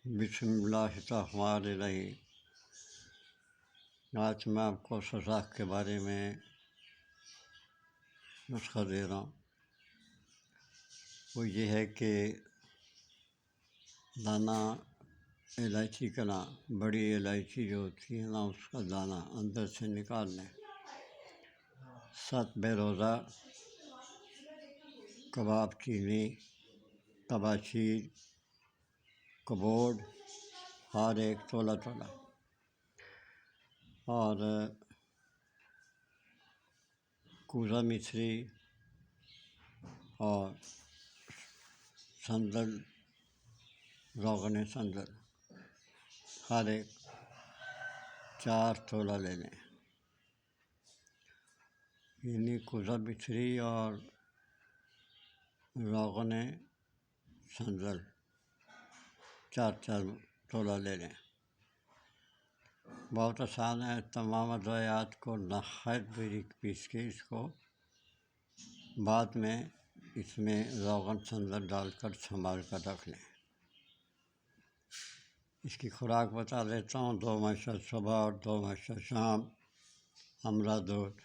بسم اللہ الرحمن الرحیم۔ آج میں آپ کو سوزاک کے بارے میں نسخہ دے رہا ہوں۔ وہ یہ ہے کہ دانہ الائچی کا نا، بڑی الائچی جو ہوتی ہے نا، اس کا دانہ اندر سے نکال لیں۔ 7 بے روزہ کباب چینی، کباچیر، کبوڈ، ہر ایک تولا تولا، اور کوزہ مصری اور سندل، روغن سندل، ہر ایک 4 تولا لے لیں۔ یعنی کوزہ مصری اور روغن سندل 4 تولا لے لیں۔ بہت آسان ہے، تمام ادویات کو نہایت باریک پیس کے اس کو بعد میں اس میں روغن سندل ڈال کر سنبھال کر رکھ لیں۔ اس کی خوراک بتا دیتا ہوں، 2 مشق صبح اور 2 مشق شام، ہمرا دودھ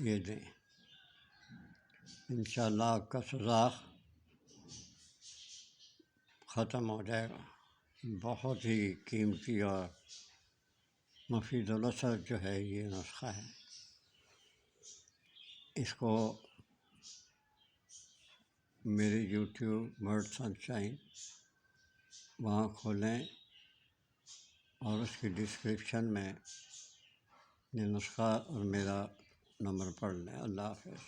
یہ دیں۔ انشاءاللہ آپ کا سوزاک ختم ہو جائے گا۔ بہت ہی قیمتی اور مفید الاثر جو ہے یہ نسخہ ہے۔ اس کو میری یوٹیوب مرد سنشائن وہاں کھولیں اور اس کی ڈسکرپشن میں یہ نسخہ اور میرا نمبر پڑھ لیں۔ اللہ حافظ۔